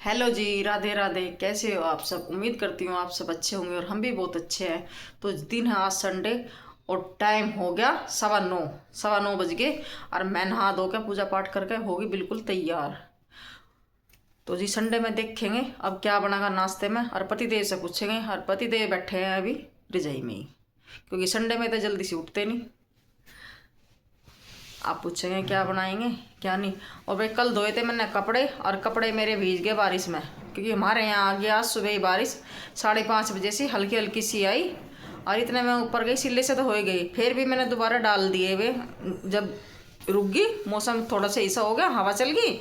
Hello जी, राधे राधे। कैसे हो आप सब? उम्मीद करती हूँ आप सब अच्छे होंगे और हम भी बहुत अच्छे हैं। तो दिन है आज संडे और टाइम हो गया 9:15, 9:15 बज गए और मैं नहा धो के पूजा पाठ करके होगी बिल्कुल तैयार। तो जी संडे में देखेंगे अब क्या बनागा नाश्ते में, और पतिदेव से पूछेंगे। और पतिदेव बैठे हैं अभी रजाई में ही, क्योंकि संडे में तो जल्दी से उठते नहीं। आप पूछेंगे क्या बनाएंगे क्या नहीं। और भाई कल धोए थे मैंने कपड़े, और कपड़े मेरे भीग गए बारिश में, क्योंकि हमारे यहाँ आ गया आज सुबह ही बारिश। 5:30 बजे से हल्की हल्की सी आई, और इतने में ऊपर गई, सिले से तो हो ही गई। फिर भी मैंने दोबारा डाल दिए वे, जब रुक गई मौसम थोड़ा सा ऐसा हो गया, हवा चल गई,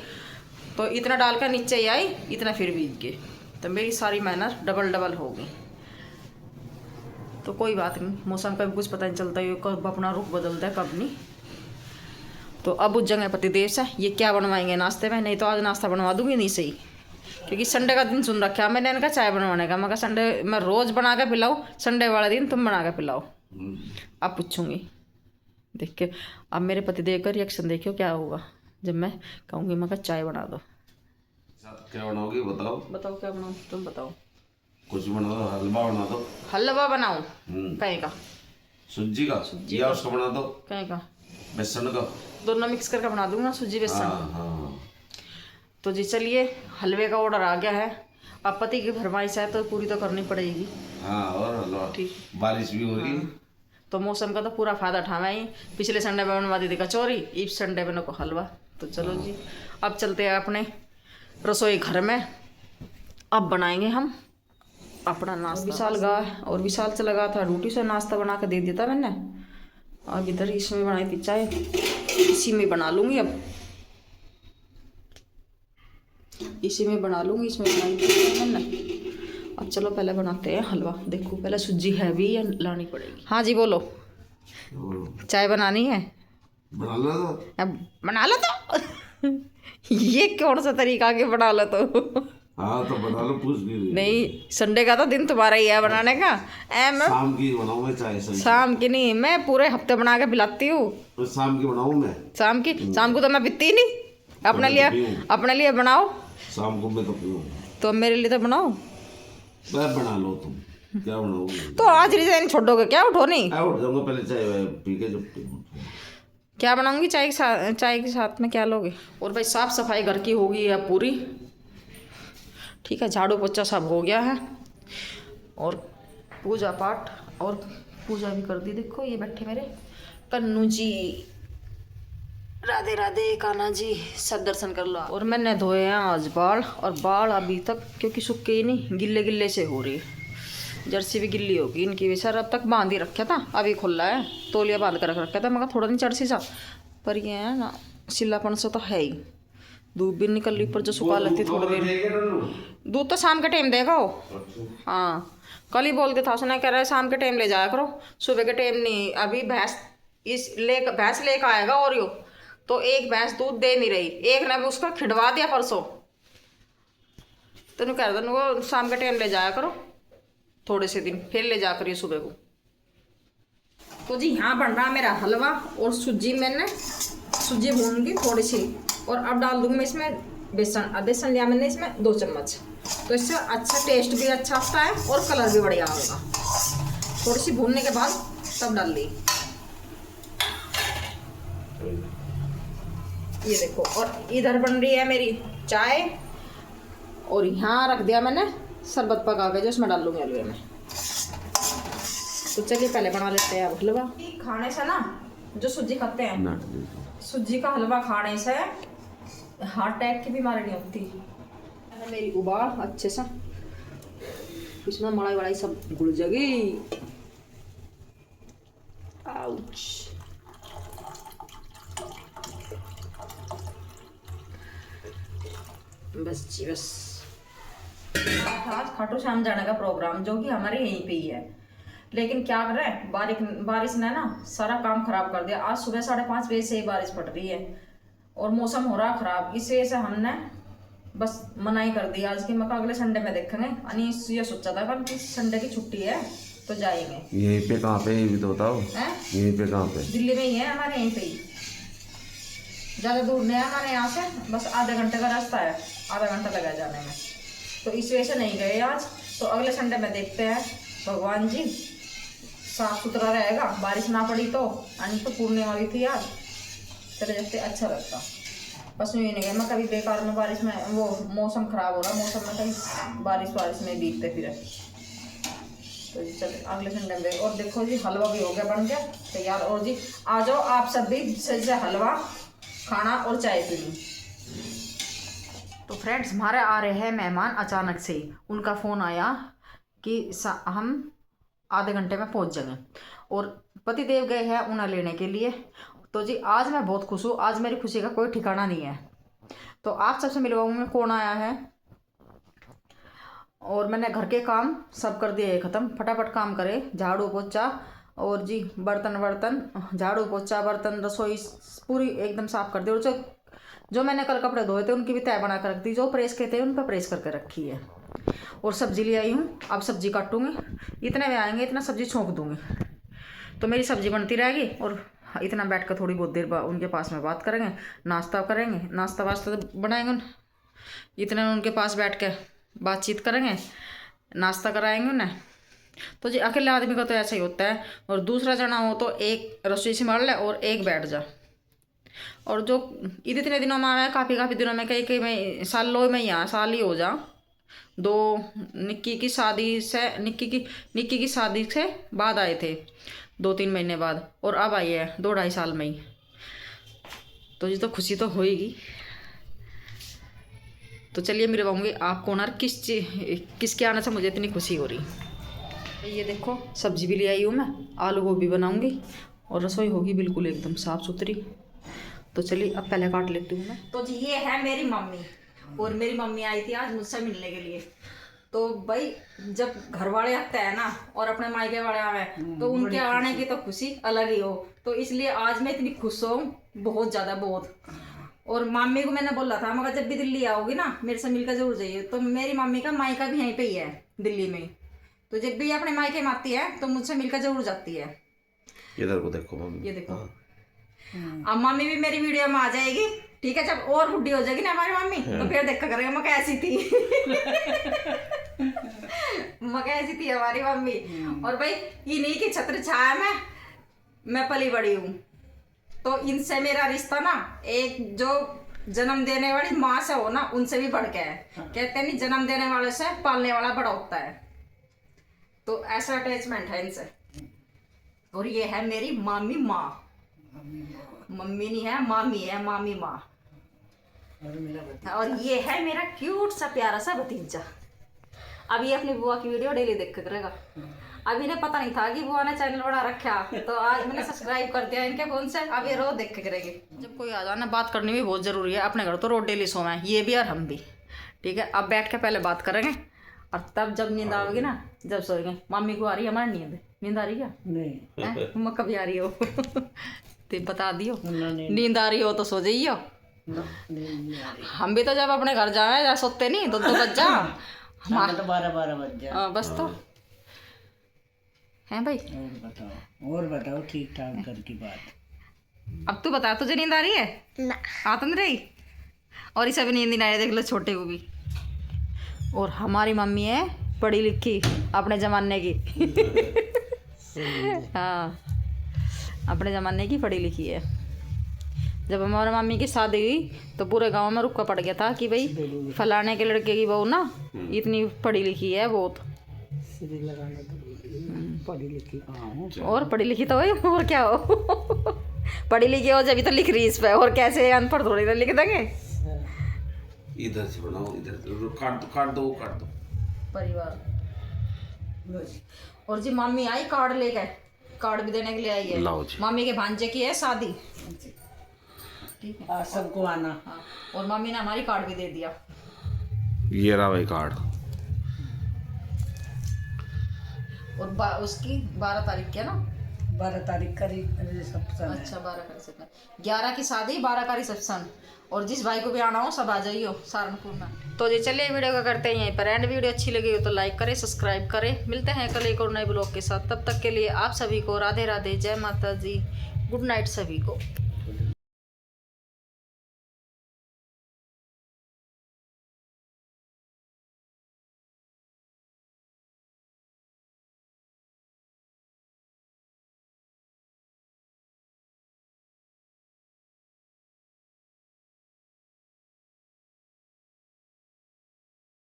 तो इतना डाल कर नीचे ही आई, इतना फिर भीग गए। तो मेरी सारी मेहनत डबल डबल हो गई। तो कोई बात नहीं, मौसम का भी कुछ पता नहीं चलता है, कब अपना रुख बदलता है कब नहीं। तो अब उस जगह पतिदेव से ये क्या बनवाएंगे नाश्ते में। नहीं तो आज नाश्ता बनवा दूंगी नहीं सही, क्योंकि संडे का दिन सुन रखा मैंने इनका चाय बनवाने का। मैं कहा संडे मैं रोज़ बना के पिलाऊँ, संडे वाला दिन तुम बना के पिलाओ। अब पूछूंगी, देख के अब मेरे पतिदेव का रिएक्शन देखियो क्या होगा जब मैं कहूँगी मैं कहा चाय बना दो। क्या बनाओगी बताओ। बताओ क्या बनाओ, तुम बताओ। कुछ बना दो, हलवा बना दो। हलवा बनाऊँ? कहीं का सूजी का या उसका बना दो, कहीं का बेसन का। दोनों मिक्स करके बना दूंगा, सूजी बेसन। हाँ हाँ। तो जी चलिए, हलवे का ऑर्डर आ गया है। अब पति की फरमाइश है तो पूरी तो करनी पड़ेगी। हाँ और हलवा, ठीक। बारिश भी हो रही है। तो मौसम का तो पूरा फायदा उठाना ही। पिछले संडे में बनवा दी थी कचौरी, इस संडे में को हलवा। तो चलो जी अब चलते हैं अपने रसोई घर में। अब बनाएंगे हम अपना नाश्ता। विशाल गया और विशाल चला गया था रोटी से, नाश्ता बना के दे दिया था मैंने। अब इधर इसमें बनाई थी चाय, इसी में बना लूँगी। अब इसी में बना लूँगी, इसमें बनाई थी मैंने। अब चलो पहले बनाते हैं हलवा। देखो पहले सूजी है भी या लानी पड़ेगी। हाँ जी बोलो। चाय बनानी है? बना लो तो। अब बना लो तो ये कौन सा तरीका के बना लो तो हाँ तो बना लो, पूछ भी नहीं, संडे का तो दिन तुम्हारा ही है बनाने का। मैं शाम की बनाऊँ मैं चाय। शाम की नहीं, मैं पूरे हफ्ते बना के पिलाती हूँ। तो शाम की बनाऊँ मैं? शाम की? शाम को तो मैं पीती ही नहीं। अपने लिए बनाओ। शाम को मैं तो पीऊँ। तो मेरे लिए तो बनाओ। मैं बना लो, तुम क्या बनाओगे? तो आज रिजाइन छोड़ोगे क्या? उठो नहीं। उठ जाऊंगा, पहले चाय पी के जब क्या बनाऊंगी चाय के साथ? चाय के साथ में क्या लोगे? और भाई साफ सफाई घर की होगी या पूरी? ठीक है, झाड़ू पोछा सब हो गया है, और पूजा पाठ और पूजा भी कर दी। देखो ये बैठे मेरे कन्नू जी, राधे राधे कान्हा जी, सब दर्शन कर लो। और मैंने धोए हैं आज बाल, और बाल अभी तक क्योंकि सूखे ही नहीं, गिल्ले गिल्ले से हो रही है। जर्सी भी गिल्ली होगी इनकी भी। सर अब तक बांध ही रखा था, अभी खुला है, तौलिया बांध कर रख रखा था। मैं थोड़ा दिन जर्सी सा, पर ये है ना सिल्लापन से तो है ही। धूप भी निकल रही पर जो सुखा लेती थोड़ी देर। दूध तो शाम के टाइम देगा वो। हाँ कल ही बोलते था, उसने कह रहा है शाम के टाइम ले जाया करो, सुबह के टाइम नहीं। अभी भैंस भैंस लेकर आएगा और यो, तो एक भैंस दूध दे नहीं रही, एक ने भी उसका खिंडवा दिया परसों। तेन कह रहा था शाम के टाइम ले जाया करो थोड़े से दिन, फिर ले जा करिए सुबह को। तो जी यहाँ बन रहा मेरा हलवा, और सूजी मैंने सूजी भूनूंगी थोड़ी सी, और अब डाल दूंगी मैं इसमें बेसन। बेसन लिया मैंने इसमें 2 चम्मच, तो इससे अच्छा टेस्ट भी अच्छा आता है और कलर भी बढ़िया होगा। थोड़ी सी भूनने के बाद तब डाल ली। ये देखो, और इधर बन रही है मेरी चाय, और यहाँ रख दिया मैंने शरबत पका के जो उसमें डाल लूँगी हलवे में। तो चलिए पहले बना लेते हैं अब हलवा। खाने से ना जो सूजी खाते हैं, सूजी का हलवा खाने से हार्ट अटैक की बीमारी नहीं होती। मेरी उबाल अच्छे से, इसमें मलाई वड़ाई सब घुल जाएगी। आउच। बस जी बस। आज खाटू श्याम जाने का प्रोग्राम, जो कि हमारे यहीं पे ही है, लेकिन क्या कर रहे हैं, बारिश ने ना सारा काम खराब कर दिया। आज सुबह 5:30 बजे से ही बारिश पड़ रही है, और मौसम हो रहा खराब। इस वजह से हमने बस मनाही कर दी आज की। मैं अगले संडे में देखेंगे। अनीस ये सोचा था कि संडे की छुट्टी है तो जाएंगे। यहीं पे कहाँ पे, ये भी तो बताओ। यहीं पे कहाँ पे? दिल्ली में ही है, हमारे यहीं पे ही। ज़्यादा दूर नहीं है हमारे यहाँ से, बस आधे घंटे का रास्ता है, आधा घंटा लगा जाने में। तो इस वजह से नहीं गए आज। तो अगले संडे में देखते हैं, भगवान जी साफ सुथरा रहेगा, बारिश ना पड़ी तो। यानी तो पूर्णिमा भी थी आज, चले जाते अच्छा लगता। बस ये नहीं गए मैं कभी बेकार में बारिश में, वो मौसम खराब हो रहा, मौसम में कहीं बारिश में भीगते फिर। तो जी चल अगले संडे में। और देखो जी हलवा भी हो गया बन गया तैयार। और जी आ जाओ आप सब भी से हलवा खाना और चाय पीनी। तो फ्रेंड्स हमारे आ रहे हैं मेहमान अचानक से ही, उनका फ़ोन आया कि हम आधे घंटे में पहुंच जाएंगे, और पतिदेव गए हैं उन्हें लेने के लिए। तो जी आज मैं बहुत खुश हूँ, आज मेरी खुशी का कोई ठिकाना नहीं है। तो आप सबसे मिलवाऊंगी कौन आया है। और मैंने घर के काम सब कर दिए ख़त्म, फटाफट काम करे, झाड़ू पोछा और जी बर्तन झाड़ू पोछा बर्तन रसोई पूरी एकदम साफ़ कर दी। और जो मैंने कल कपड़े धोए थे उनकी भी तय बना कर रख दी, जो प्रेस के थे उन पर प्रेस करके रखी है। और सब्जी ले आई हूँ, अब सब्जी काटूंगी, इतने में आएंगे इतना सब्जी छोंक दूंगी, तो मेरी सब्जी बनती रहेगी। और इतना बैठ कर थोड़ी बहुत देर उनके पास में बात करेंगे, नाश्ता करेंगे, नाश्ता वास्ता बनाएंगे, इतने में उनके पास बैठ के बातचीत करेंगे, नाश्ता कराएंगे उन्हें। तो जी अकेले आदमी का तो ऐसा ही होता है। और दूसरा जना हो तो एक रसोई संभाल ले और एक बैठ जा। और जो इतने दिनों में आया, काफ़ी दिनों में, कई में सालों में यहाँ साल ही हो जा। दो निक्की की शादी से बाद आए थे, 2-3 महीने बाद, और अब आई है 2-2.5 साल में ही। तो जी तो खुशी तो होएगी। तो चलिए मेरे बाबूंगी आपको ना किसके आने से मुझे इतनी खुशी हो रही। ये देखो सब्जी भी ले आई हूँ मैं, आलू गोभी बनाऊंगी और रसोई होगी बिल्कुल एकदम साफ़ सुथरी। तो चलिए अब पहले काट लेती हूँ मैं। तो जी ये है मेरी मम्मी, और मेरी मम्मी आई थी आज मुझसे मिलने के लिए। तो भाई जब घर वाले आते हैं ना और अपने मायके वाले आए तो उनके आने की तो खुशी अलग ही हो। तो इसलिए आज मैं इतनी खुश हूँ, बहुत ज़्यादा, बहुत। और मम्मी को मैंने बोला था, मगर जब भी दिल्ली आओगी ना मेरे से मिलकर जरूर जाइए। तो मेरी मम्मी का मायका भी यहीं पे ही है दिल्ली में, तो जब भी अपने मायके में आती है तो मुझसे मिलकर जरूर जाती है। इधर को देखो मम्मी, ये देखो। अब मम्मी भी मेरी वीडियो में आ जाएगी, ठीक है। जब और बुढ़ी हो जाएगी ना हमारी मम्मी तो फिर देखा करेगा मैं कैसी थी। मैं कैसी थी हमारी मम्मी। और भाई इन्हीं की छत्र छाया में मैं पली बड़ी हूँ। तो इनसे मेरा रिश्ता ना एक जो जन्म देने वाली माँ से हो ना उनसे भी बढ़ के है। कहते हैं नहीं, जन्म देने वाले से पालने वाला बड़ा होता है। तो ऐसा अटैचमेंट है इनसे। और ये है मेरी मामी माँ, मम्मी नहीं है, मामी है, मामी माँ। और ये है मेरा क्यूट सा प्यारा सा भतीजा। अब ये अपनी बुआ की वीडियो डेली देख कर करेगा। अब इन्हें पता नहीं था कि बुआ ने चैनल बना रखा, तो आज मैंने सब्सक्राइब कर दिया इनके फोन से। अब ये रोज देख के करेगी। जब कोई आ जाना बात करनी भी बहुत ज़रूरी है। अपने घर तो रोज डेली सोना है, ये भी और हम भी, ठीक है। अब बैठ के पहले बात करेंगे और तब जब नींद आओगी ना, जब सोएंगे। मम्मी को आ रही है हमारी नींद आ रही क्या? नहीं। तुम कभी आ रही हो? तो बता दियो, नींद आ रही हो तो सो जाइयो। हम भी तो जब अपने घर जाए या सोते नहीं 2-2 बज जा, हमारे तो 12 बज जा बस। तो हैं भाई। और बताओ ठीक ठाक घर की बात। अब तू बता, तुझे नींद आ रही है? ना, आ तो नहीं रही। और इसे भी नींद नहीं आ रही, देख लो छोटे को भी। और हमारी मम्मी है पढ़ी लिखी, अपने ज़माने की। हाँ, अपने ज़माने की पढ़ी लिखी है। जब हमारे मम्मी की शादी हुई तो पूरे गांव में रुका पड़ गया था कि भाई फलाने के लड़के की बहू ना इतनी पढ़ी लिखी है बहुत। पढ़ी लिखी कहाँ हूँ? और पढ़ी लिखी तो है, और क्या हो। पढ़ी लिखी हो जब तो लिख रही इस पे, और कैसे अनपढ़ थोड़ी ना लिख देंगे। इधर से बनाओ, इधर से काट दो परिवार। और जी मम्मी आई कार्ड लेकर, कार्ड भी देने के लिए आई है। मम्मी के भांजे की है शादी, ठीक है। सबको आना। हाँ, और मम्मी ने हमारी कार्ड भी दे दिया। ये रहा भाई कार्ड। और उसकी 12 तारीख क्या ना, 12 तारीख का रिसेप्शन। अच्छा 12 का रिसेप्शन, 11 की शादी, 12 का रिसेप्शन। और जिस भाई को भी आना हो सब आ जाइयो सहारनपुर में। तो जी चलिए वीडियो का करते हैं यहीं पर एंड। वीडियो अच्छी लगी हो तो लाइक करें, सब्सक्राइब करें। मिलते हैं कल एक और नए ब्लॉग के साथ। तब तक के लिए आप सभी को राधे राधे, जय माता दी, गुड नाइट सभी को।